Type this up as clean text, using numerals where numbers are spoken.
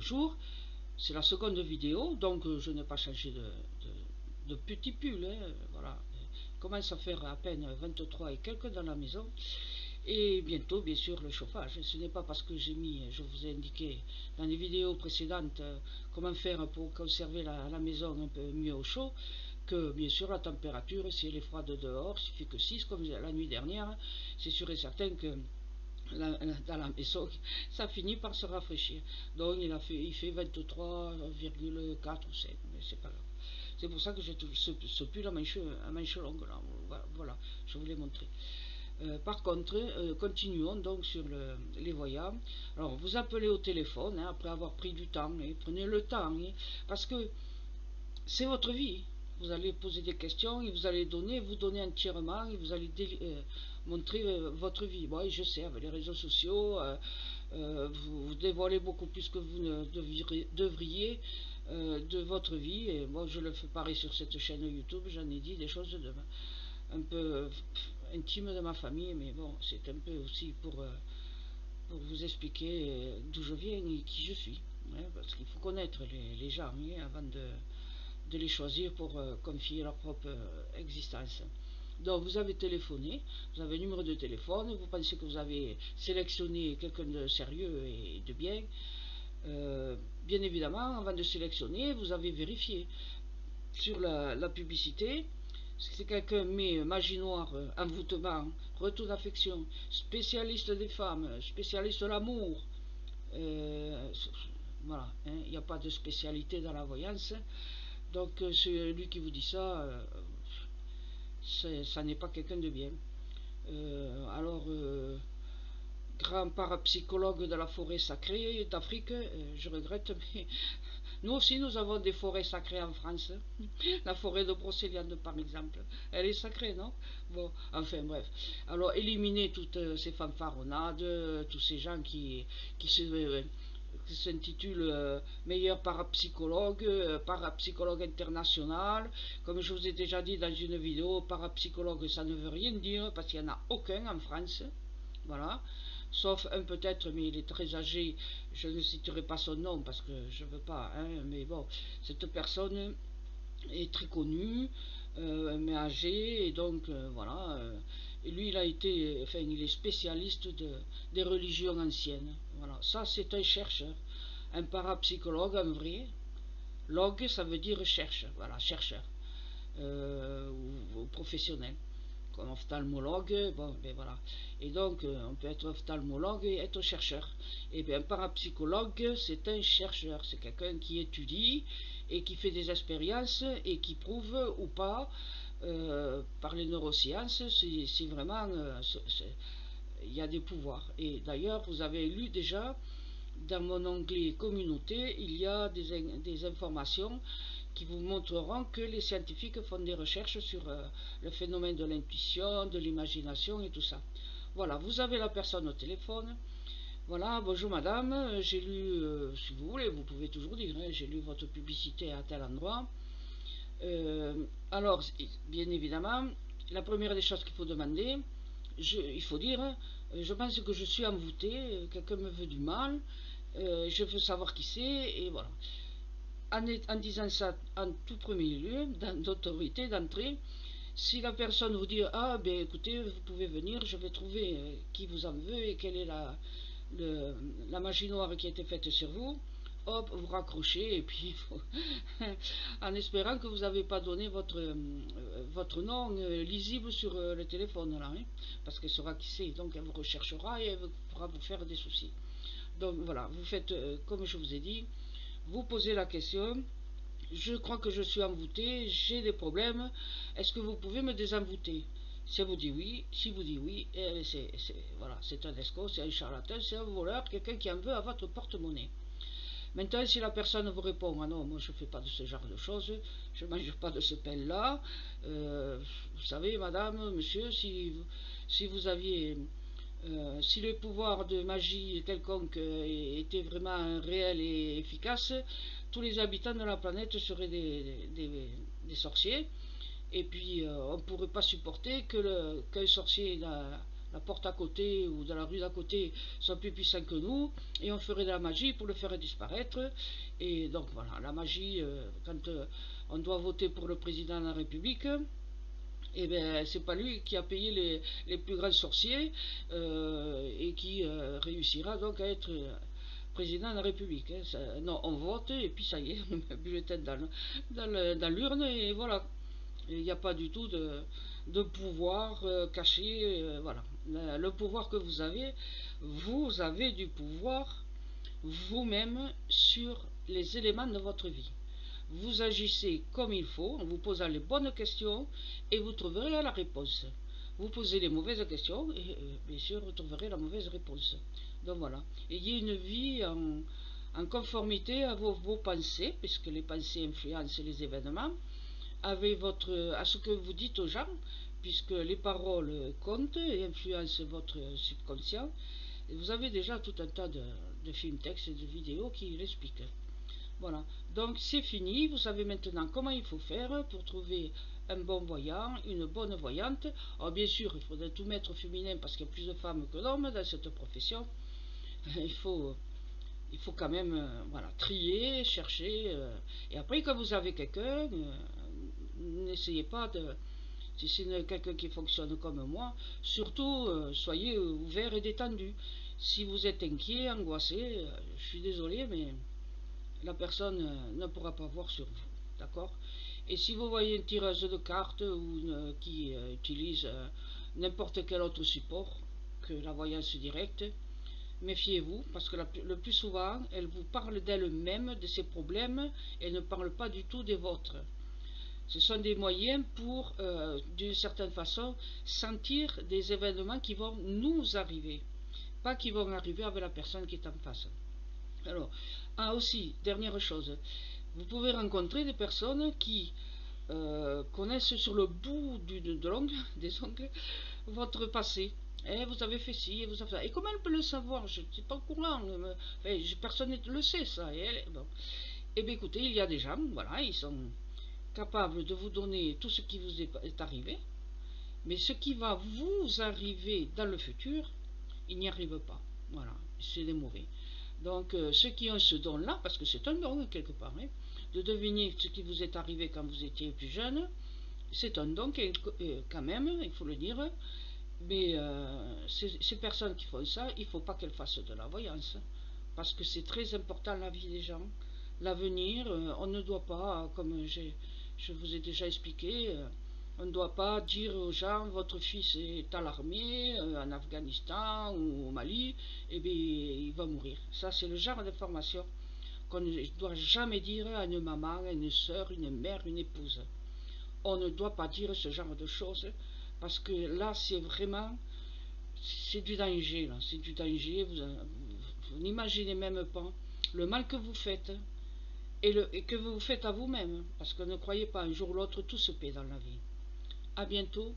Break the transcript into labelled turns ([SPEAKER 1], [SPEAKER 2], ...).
[SPEAKER 1] bonjour, c'est la seconde vidéo, donc je n'ai pas changé de petit pull, hein, voilà. Il commence à faire à peine 23 et quelques dans la maison, et bientôt bien sûr le chauffage. Ce n'est pas parce que j'ai mis, je vous ai indiqué dans les vidéos précédentes comment faire pour conserver la maison un peu mieux au chaud, que bien sûr la température, si elle est froide dehors, il suffit que 6 comme la nuit dernière, c'est sûr et certain que dans la maison, ça finit par se rafraîchir. Donc il fait 23,4 ou 7, mais c'est pas grave. C'est pour ça que j'ai ce pull à manche longue là. Voilà, je vous l'ai montré. Par contre, continuons donc sur les voyants. Alors, vous appelez au téléphone hein, après avoir pris du temps, et prenez le temps, hein, parce que c'est votre vie. Vous allez poser des questions et vous allez vous donner entièrement et vous allez montrer votre vie. Bon, je sais, avec les réseaux sociaux, vous dévoilez beaucoup plus que vous ne devriez de votre vie. Et moi, je le fais pareil sur cette chaîne YouTube, j'en ai dit des choses un peu intimes de ma famille, mais bon, c'est un peu aussi pour vous expliquer d'où je viens et qui je suis. Hein, parce qu'il faut connaître les gens hein, avant de les choisir pour confier leur propre existence. Donc vous avez téléphoné, vous avez un numéro de téléphone, vous pensez que vous avez sélectionné quelqu'un de sérieux et de bien. Bien évidemment, avant de sélectionner, vous avez vérifié sur la publicité. Si quelqu'un met magie noire, envoûtement, retour d'affection, spécialiste des femmes, spécialiste de l'amour, voilà, il n'y a pas de spécialité dans la voyance. Donc celui qui vous dit ça, ça n'est pas quelqu'un de bien. Alors, grand parapsychologue de la forêt sacrée d'Afrique, je regrette, mais nous aussi nous avons des forêts sacrées en France. La forêt de Brocéliande par exemple, elle est sacrée, non? Bon, enfin bref. Alors éliminez toutes ces fanfaronnades, tous ces gens qui s'intitule meilleur parapsychologue, parapsychologue international. Comme je vous ai déjà dit dans une vidéo, parapsychologue ça ne veut rien dire parce qu'il n'y en a aucun en France. Voilà. Sauf un peut-être, mais il est très âgé. Je ne citerai pas son nom parce que je ne veux pas. Hein, mais bon, cette personne est très connue, mais âgé, et donc voilà. Et lui, il est spécialiste des religions anciennes. Voilà, ça c'est un chercheur, un parapsychologue, un vrai. Log, ça veut dire cherche, voilà, chercheur, ou professionnel. Comme ophtalmologue, bon, ben voilà. Et donc, on peut être ophtalmologue et être chercheur. Et bien, un parapsychologue, c'est un chercheur, c'est quelqu'un qui étudie et qui fait des expériences et qui prouve ou pas, par les neurosciences, si vraiment il y a des pouvoirs. Et d'ailleurs, vous avez lu déjà, dans mon onglet communauté, il y a des informations qui vous montreront que les scientifiques font des recherches sur le phénomène de l'intuition, de l'imagination et tout ça. Voilà, vous avez la personne au téléphone. Voilà, bonjour madame, j'ai lu, si vous voulez, vous pouvez toujours dire, hein, j'ai lu votre publicité à tel endroit. Alors, bien évidemment, la première des choses qu'il faut demander, il faut dire, je pense que je suis envoûté, quelqu'un me veut du mal, je veux savoir qui c'est, et voilà. En disant ça en tout premier lieu, d'autorité, d'entrée, si la personne vous dit ah ben écoutez, vous pouvez venir, je vais trouver qui vous en veut et quelle est la magie noire qui a été faite sur vous, hop, vous raccrochez et puis en espérant que vous n'avez pas donné votre nom lisible sur le téléphone là, hein, parce qu'elle saura qui c'est, donc elle vous recherchera et elle pourra vous faire des soucis. Donc voilà, vous faites comme je vous ai dit. Vous posez la question, je crois que je suis envoûté, j'ai des problèmes, est-ce que vous pouvez me désenvoûter? Si vous dites oui, voilà, c'est un escroc, c'est un charlatan, c'est un voleur, quelqu'un qui en veut à votre porte-monnaie. Maintenant, si la personne vous répond, ah non, moi je ne fais pas de ce genre de choses, je ne mange pas de ce pain-là, vous savez, madame, monsieur, si vous aviez... si le pouvoir de magie quelconque était vraiment réel et efficace, tous les habitants de la planète seraient des sorciers. Et puis on ne pourrait pas supporter qu'un sorcier la porte à côté ou de la rue d'à côté soit plus puissant que nous, et on ferait de la magie pour le faire disparaître. Et donc voilà, la magie, quand on doit voter pour le président de la République, et bien c'est pas lui qui a payé les plus grands sorciers et qui réussira donc à être président de la République. Hein. Ça, non, on vote et puis ça y est, on met le bulletin dans l'urne et voilà. Il n'y a pas du tout de pouvoir caché. Voilà. Le pouvoir que vous avez du pouvoir vous-même sur les éléments de votre vie. Vous agissez comme il faut en vous posant les bonnes questions et vous trouverez la réponse. Vous posez les mauvaises questions et bien sûr vous trouverez la mauvaise réponse. Donc voilà, ayez une vie en conformité à vos pensées, puisque les pensées influencent les événements, à ce que vous dites aux gens, puisque les paroles comptent et influencent votre subconscient. Et vous avez déjà tout un tas de films, textes et de vidéos qui l'expliquent. Voilà, donc c'est fini, vous savez maintenant comment il faut faire pour trouver un bon voyant, une bonne voyante. Alors bien sûr, il faudrait tout mettre au féminin parce qu'il y a plus de femmes que d'hommes dans cette profession. Il faut quand même voilà, trier, chercher. Et après, quand vous avez quelqu'un, n'essayez pas de... Si c'est quelqu'un qui fonctionne comme moi, surtout soyez ouvert et détendu. Si vous êtes inquiet, angoissé, je suis désolé, mais la personne ne pourra pas voir sur vous, d'accord? Et si vous voyez une tireuse de cartes ou qui utilise n'importe quel autre support que la voyance directe, méfiez-vous, parce que le plus souvent, elle vous parle d'elle-même, de ses problèmes, et elle ne parle pas du tout des vôtres. Ce sont des moyens pour, d'une certaine façon, sentir des événements qui vont nous arriver, pas qui vont arriver avec la personne qui est en face. Alors, aussi, dernière chose, vous pouvez rencontrer des personnes qui connaissent sur le bout de l'ongle, des ongles, votre passé. Et vous avez fait ci, et vous avez fait ça. Et comment elle peut le savoir? Je ne suis pas au courant. Enfin, personne ne le sait, ça. Bon. Eh bien, écoutez, il y a des gens, voilà, ils sont capables de vous donner tout ce qui vous est arrivé. Mais ce qui va vous arriver dans le futur, ils n'y arrivent pas. Voilà, c'est des mauvais. Donc, ceux qui ont ce don-là, parce que c'est un don quelque part, hein, de deviner ce qui vous est arrivé quand vous étiez plus jeune, c'est un don quand même, il faut le dire. Mais ces personnes qui font ça, il ne faut pas qu'elles fassent de la voyance, parce que c'est très important la vie des gens. L'avenir, on ne doit pas, comme je vous ai déjà expliqué, on ne doit pas dire aux gens votre fils est à l'armée, en Afghanistan ou au Mali, et bien il va mourir. Ça c'est le genre d'information qu'on ne doit jamais dire à une maman, à une soeur, une mère, une épouse. On ne doit pas dire ce genre de choses, parce que là c'est vraiment, c'est du danger, là, c'est du danger, vous n'imaginez même pas le mal que vous faites, et que vous faites à vous-même, parce que ne croyez pas, un jour ou l'autre tout se paie dans la vie. À bientôt.